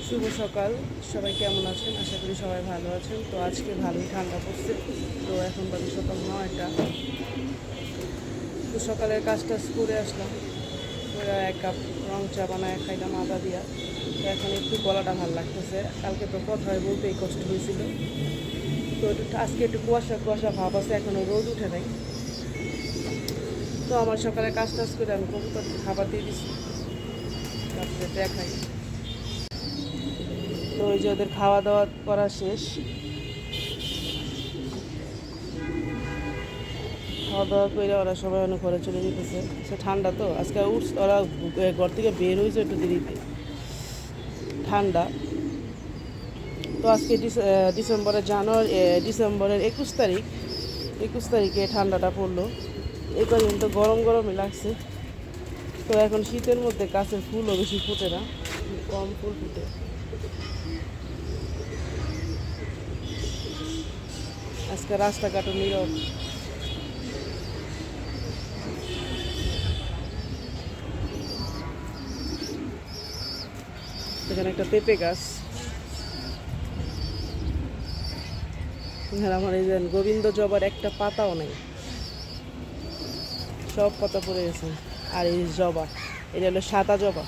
শুভ সকাল, সবাই কেমন আছেন? আশা করি সবাই ভালো আছেন। তো আজকে ভালোই ঠান্ডা পড়ছে। তো এখন বাজে সকাল 9টা। তো সকালের কাজ টাজ করে আসলাম, করে 1 কাপ রং চা বানায় খাইলাম আদা দিয়া। তো এখন একটু গলাটা ভালো লাগতেছে, কালকে তো কথায় বলতেই কষ্ট হয়েছিল। তো আজকে একটু কুয়াশা কুয়াশা ভাব আছে, এখনও রোদ উঠে নাই। তো আমার সকালে কাজ টাজ করে আমি কবুতর খাবার দিয়ে দিচ্ছি, তারপরে দেখাই। তো ওই যে ওদের খাওয়া দাওয়া করা শেষ, খাওয়া দাওয়া করে ওরা সবাই অনেক ঘরে চলে যেতেছে। সে ঠান্ডা তো আজকে ওরা ঘর থেকে বের হয়েছে একটু দেরিতে, ঠান্ডা। তো আজকে ডিসেম্বরের 21 তারিখে ঠান্ডাটা পড়লো। এই কদিন তো গরম গরমই লাগছে। তো এখন শীতের মধ্যে গাছের ফুলও বেশি ফুটে না, কম ফুল ফুটে। আজকে রাস্তাঘাটও নীরব। এখানে একটা পেঁপে গাছ, আর আমার এই যে গোবিন্দ জবার একটা পাতাও নেই, সব পাতা পড়ে গেছে। আর এই জবা, এটা হলো সাদা জবা।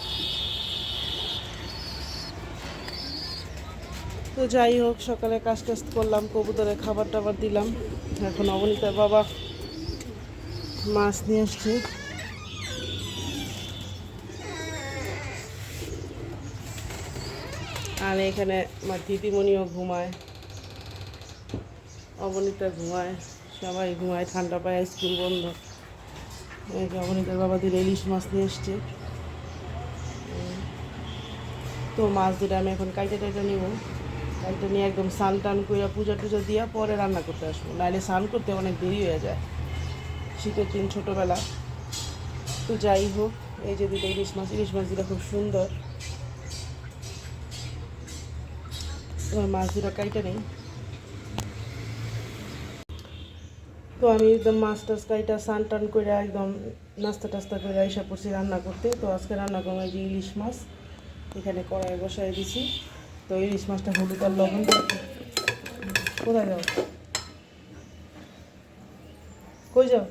তো যাই হোক, সকালে কাজ টাজ করলাম, কবুতরে খাবার টাবার দিলাম। এখন অবনীতার বাবা মাছ নিয়ে আসছে। আর এখানে আমার দিদিমণিও ঘুমায়, অবনীতা ঘুমায়, সবাই ঘুমায়, ঠান্ডা পায়, স্কুল বন্ধ। অবনীতার বাবা দিলে ইলিশ মাছ নিয়ে এসছে। তো মাছ দুটো আমি এখন কাইটা টাইটা নিব, কাইটা নিয়ে একদম স্নান টান করে পূজা টুজা দিয়া পরে রান্না করতে আসবো, নাহলে স্নান করতে অনেক দেরি হয়ে যায় শীতের দিন ছোটোবেলা। তো যাই হোক, এই যে দুটো ইলিশ মাছ দুটো খুব সুন্দর। তোমার মাছ দুটো কাইটা নেই। তো আমি একদম মাছ টাছ কাইটা স্নান টান করে একদম নাস্তা টাস্তা করে এসে পড়ছি রান্না করতে। তো আজকে রান্না করবো এই যে ইলিশ মাছ, এখানে কড়াই বসাই দিছি। তো ইলিশ মাছটা হলুদ আর লবণ। কোথায় যাও, কই যাও?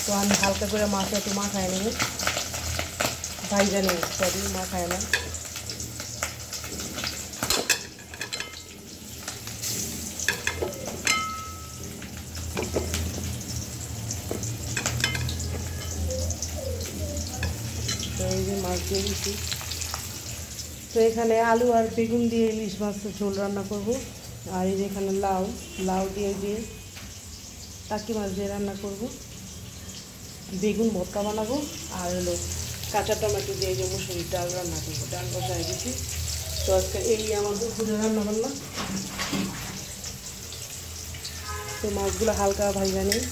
তো আমি হালকা করে মাছটা একটু মাখায় নেব, ভাইজা নেব, সরি মাখায় না। তো এই যে মাছ দিয়ে দিচ্ছি। তো এখানে আলু আর বেগুন দিয়ে ইলিশ মাছের ঝোল রান্না করব। আর এই যে এখানে লাউ, লাউ দিয়ে টাকি মাছ দিয়ে রান্না করব। বেগুন ভর্তা বানাবো, আর হলো কাঁচা টমেটো দিয়ে যে মুসুরির ডাল রান্না করবো, ডাল বসাই দিচ্ছি। তো আজকে এই আমার দুপুরে রান্না বান্না। তো মাছগুলো হালকা ভাজা নেই,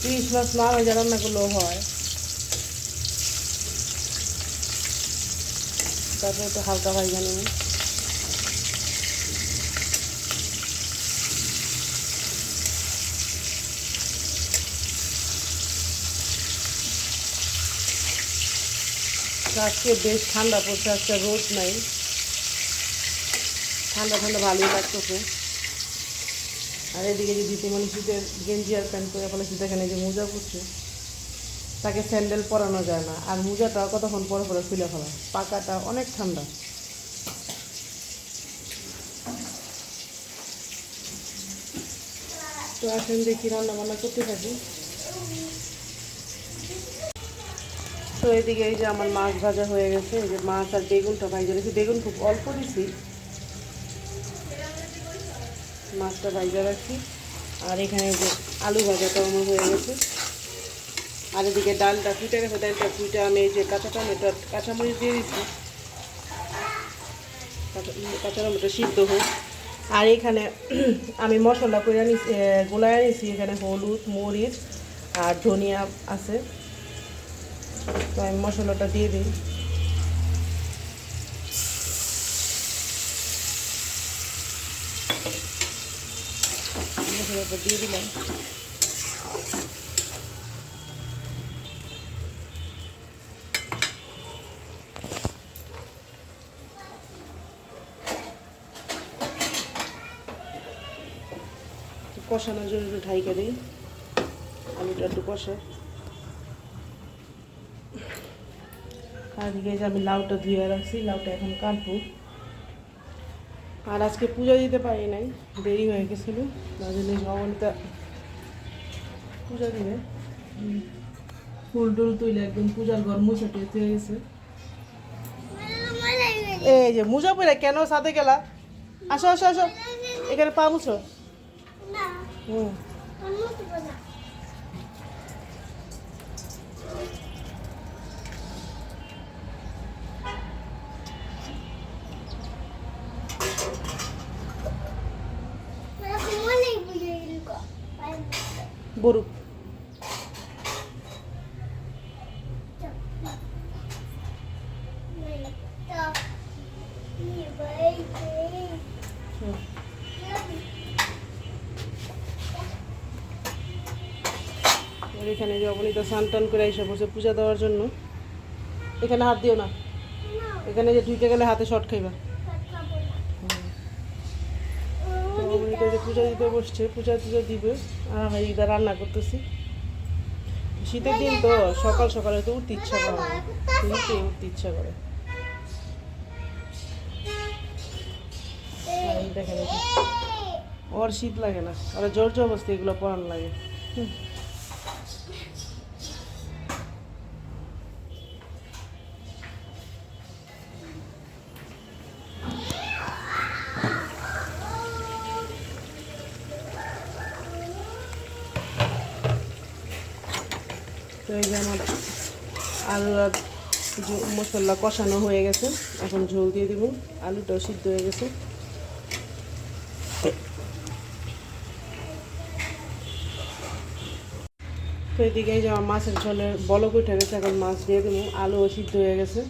ইলিশ মাছ না ভাজা রান্না করলেও হয়, তারপরে একটু হালকা ভাজা নেব। আজকে বেশ ঠান্ডা পড়ছে, আজকে রোদ নাই, ঠান্ডা ঠান্ডা ভালোই লাগতেছে। আর এদিকে যে দিদিমণি শীতের গেঞ্জি আর প্যান্ট পরে ফেলেছে, দেখেন এই যে মোজা পড়ছে, তাকে স্যান্ডেল পরানো যায় না, আর মোজাটা কতক্ষণ পরে পরে খুলে ফেলা, পাকাটা অনেক ঠান্ডা। তো আসেন দেখি রান্না বান্না করতে থাকি। তো এদিকে এই যে আমার মাছ ভাজা হয়ে গেছে, এই যে মাছ আর বেগুনটা ভাজা রেখেছি, বেগুন খুব অল্প দিছি, মাছটা ভাজা রাখছি। আর এখানে যে আলু ভাজাটা আমার হয়ে গেছে। আর এদিকে ডালটা ফুটে গেছে, ডালটা ফুটে আমি এই যে কাঁচা টমেটো কাঁচামরিচ দিয়ে দিচ্ছি, কাঁচা টমেটো সিদ্ধ হোক। আর এখানে আমি মশলা করে নিচ্ছি, গোলায় নিচ্ছি, এখানে হলুদ মরিচ আর ধনিয়া আছে। তো আমি মশলাটা দিয়ে দিই, মশলাটা দিয়ে দিলাম। কষানোর জন্য একটু ঢাইকা দিই, আলুটা একটু কষে। আর এদিকে যে আমি লাউটা ধুয়ে রাখছি, লাউটা এখন কাটবো। আর আজকে পূজা দিতে পারি নাই, দেরি হয়ে গেছিলো, তার জন্য ভগবানটা পূজা দিবে। ফুল টুল তুলে একদম পূজার ঘর মুছে টেতে গেছে। এই যে মুজা পরে কেন সাথে গেলা? আসো আসো আসো, এখানে পা মুছো। হুম, বরু এখানে যে অবনীতা স্নান টান করে এসে বসে পূজা দেওয়ার জন্য। এখানে হাত দিও না, এখানে যে ঢুকে গেলে হাতে শর্ট খাইবা। তো অবনীতা যে পূজা দিতে বসছে, পূজা টুজা দিবে, আর আমি এটা রান্না করতেছি। শীতের দিন তো সকাল সকালে তো উঠতে ইচ্ছা করে না, উঠতে ইচ্ছা করে। দেখেন ওর শীত লাগে না, আর জোর জবরদস্তি এগুলো পরান লাগে। তো এই যে আমার আলু আর মশলা কষানো হয়ে গেছে, এখন ঝোল দিয়ে দিব। আলুটাও সিদ্ধ হয়ে গেছে। তো এদিকে যে আমার মাছের ঝোলের বলক উঠে গেছে, এখন মাছ দিয়ে দেবো। আলুও সিদ্ধ হয়ে গেছে।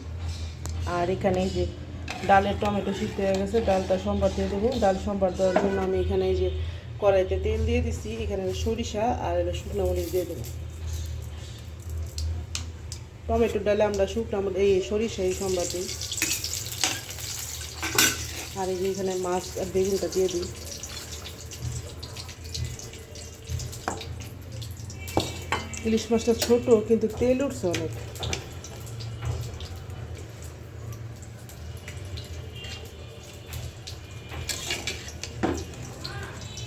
আর এখানে এই যে ডালের টমেটো সিদ্ধ হয়ে গেছে, ডালটা সম্বার দিয়ে দেবো। ডাল সম্বার দেওয়ার জন্য আমি এখানে এই যে কড়াইতে তেল দিয়ে দিচ্ছি, এখানে সরিষা আর শুকনো মরিচ দিয়ে দেবো। টমেটোর ডালে আমরা শুকনো এই সরিষা এই সম্বার দিই। আর এই যে এখানে মাছ আর বেগুনটা দিয়ে দিই। ইলিশ মাছটা ছোট, কিন্তু তেল উঠছে অনেক।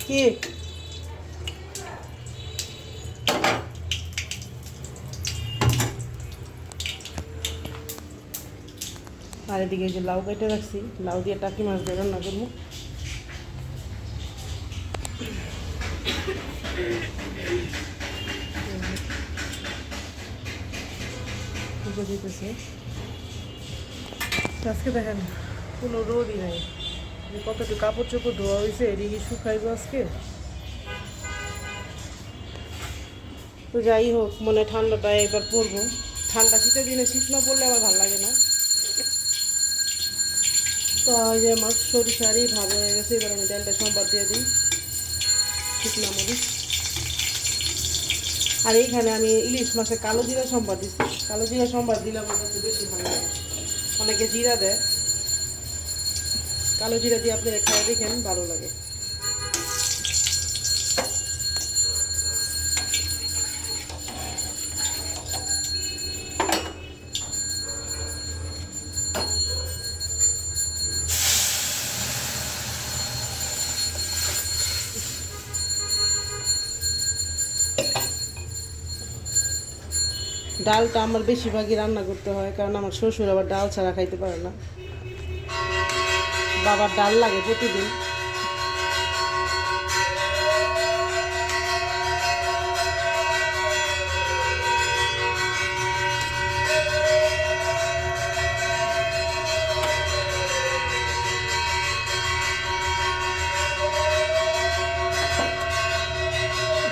কি আর এদিকে যে লাউ কেটে রাখছি, লাউ দিয়ে টাকি মাছ দিয়ে রান্না করবো। দিতেছে আজকে দেখেন কোনো রোদই নাই, যে কতটুকু কাপড় চোপড় ধোয়া হয়েছে এদিকে শুকাইবো আজকে। তো যাই হোক, মনে ঠান্ডাটা এবার পড়বো। ঠান্ডা শীতের দিনে শীত না পড়লে আমার ভালো লাগে না। তো ওই যে আমার সরিষারই ভালো হয়ে গেছে, এবার আমি ডালটা সম্বার দিয়ে দিই, শুকনো মরিচ। আর এইখানে আমি ইলিশ মাছে কালো জিরা সম্বার দিচ্ছি। কালো জিরা সম্বার দিলে আমার কাছে বেশি ভালো লাগে। অনেকে জিরা দেয়, কালো জিরা দিয়ে আপনারা খাই দেখেন, ভালো লাগে। ডালটা আমার বেশিরভাগই রান্না করতে হয়, কারণ আমার শ্বশুর আবার ডাল ছাড়া খাইতে পারে না। বাবার ডাল লাগে প্রতিদিন।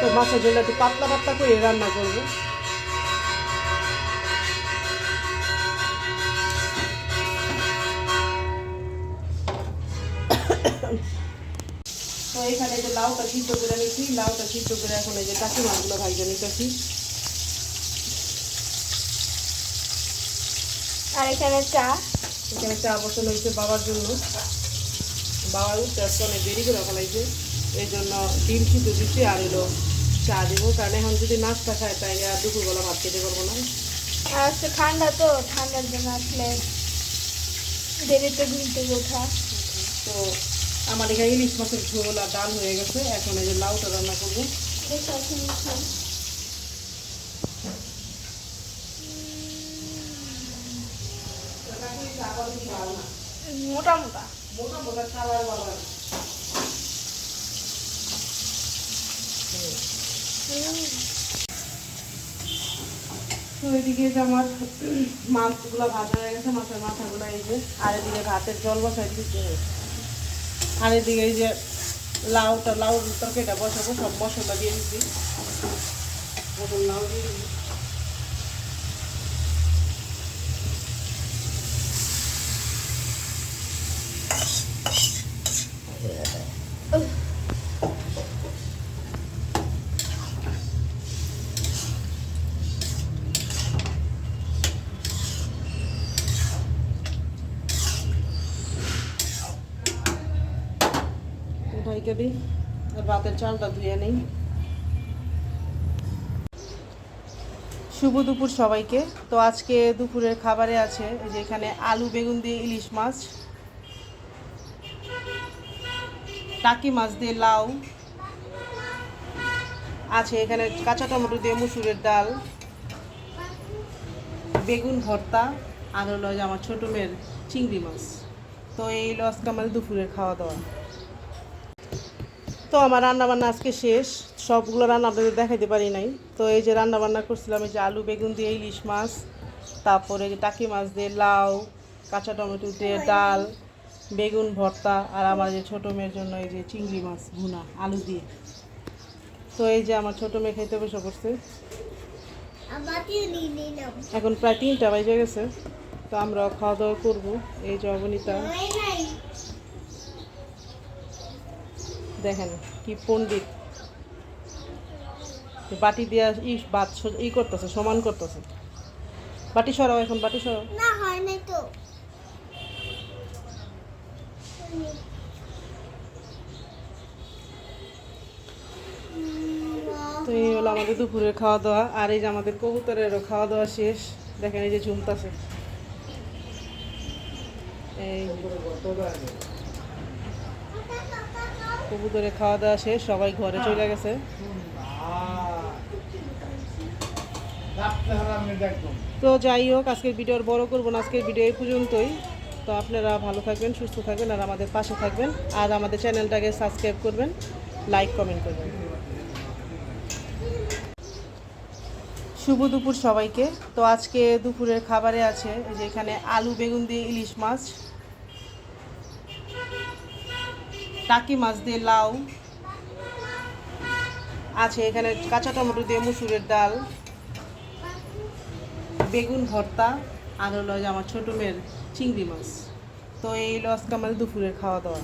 তো মাছের ঝোলটা একটু পাতলা পাতলা করে রান্না করবো। তো এখানে যে লাউটা সিদ্ধ করে নিচ্ছি, লাউটা সিদ্ধ করে এখন এই যে টাকি মাছগুলো ভাইজা নিতেছি। আর এখানে চা বসানো হয়েছে বাবার জন্য। বাবার উঠতে আসতে অনেক দেরি করে ফেলাইছে, এই জন্য ডিম সিদ্ধ দিচ্ছি আর হলো চা দিব, কারণ এখন যদি নাস্তা খায় তাই আর দুপুরবেলা ভাত খেতে পারবো না। আর আজকে ঠান্ডা তো, ঠান্ডার জন্য আসলে দেরিতে ঘুম থেকে ওঠা। তো আমার এখানে ইলিশ মাছের ঝোল আর ডাল হয়ে গেছে, এখন এই যে লাউটা রান্না করবো। মোটা মোটা মোটা মোটা খাবার বাবা। তো এদিকে যে আমার মাছগুলো ভাজা হয়ে গেছে, মাছের মাথাগুলো এই যে, আর এদিকে ভাতের জল বসাই দিচ্ছে, আর এদিকে এই যে লাউ তরকারিটা বসাবো, সব মশলা দিয়ে দিচ্ছি, লাউ দিয়ে দিচ্ছি। ঢাইকে দিই আর ভাতের চালটা ধুয়ে নেই। শুভ দুপুর সবাইকে। তো আজকে দুপুরের খাবারে আছে যে এখানে আলু বেগুন দিয়ে ইলিশ মাছ, টাকি মাছ দিয়ে লাউ আছে, এখানে কাঁচা টমেটো দিয়ে মুসুরের ডাল, বেগুন ভর্তা, আর হলো যে আমার ছোটো মেয়ের চিংড়ি মাছ। তো এই হলো আজকে আমাদের দুপুরের খাওয়া দাওয়া। তো আমার রান্নাবান্না আজকে শেষ, সবগুলো রান্না আপনাদের দেখাইতে পারি নাই। তো এই যে রান্নাবান্না করছিলাম, এই যে আলু বেগুন দিয়ে ইলিশ মাছ, তারপরে যে টাকি মাছ দিয়ে লাউ, কাঁচা টমেটো দিয়ে ডাল, বেগুন ভর্তা, আর আমার যে ছোটো মেয়ের জন্য এই যে চিংড়ি মাছ ভুনা আলু দিয়ে। তো এই যে আমার ছোটো মেয়ে খাইতে বসে পড়ছে, এখন প্রায় 3টা বাজে গেছে। তো আমরা খাওয়া দাওয়া করবো। এই যে অবনীতা, দেখেন কি পণ্ডিত, বাটি দিয়া ভাত করতেছে, সমান করতেছে। বাটি সরাও, এখন বাটি সরাও। না হয় নাই তো। তো এই হলো আমাদের দুপুরের খাওয়া দাওয়া। আর এই যে আমাদের কবুতরেরও খাওয়া দাওয়া শেষ, দেখেন এই যে ঝুমতাছে। এই কবুতরের খাওয়া দাওয়া শেষ, সবাই ঘরে চলে গেছে। তো যাই হোক, আজকের ভিডিও আর বড় করবো না, আজকের ভিডিও এই পর্যন্তই। তো আপনারা ভালো থাকবেন, সুস্থ থাকবেন, আর আমাদের পাশে থাকবেন, আর আমাদের চ্যানেলটাকে সাবস্ক্রাইব করবেন, লাইক কমেন্ট করবেন। শুভ দুপুর সবাইকে। তো আজকে দুপুরের খাবারে আছে যে এখানে আলু বেগুন দিয়ে ইলিশ মাছ, টাকি মাছ দিয়ে লাউ আছে, এখানে কাঁচা টমেটো দিয়ে মুসুরের ডাল, বেগুন ভর্তা, আর হলো যে আমার ছোটো মেয়ের চিংড়ি মাছ। তো এই হলো আজকে আমাদের দুপুরের খাওয়া দাওয়া।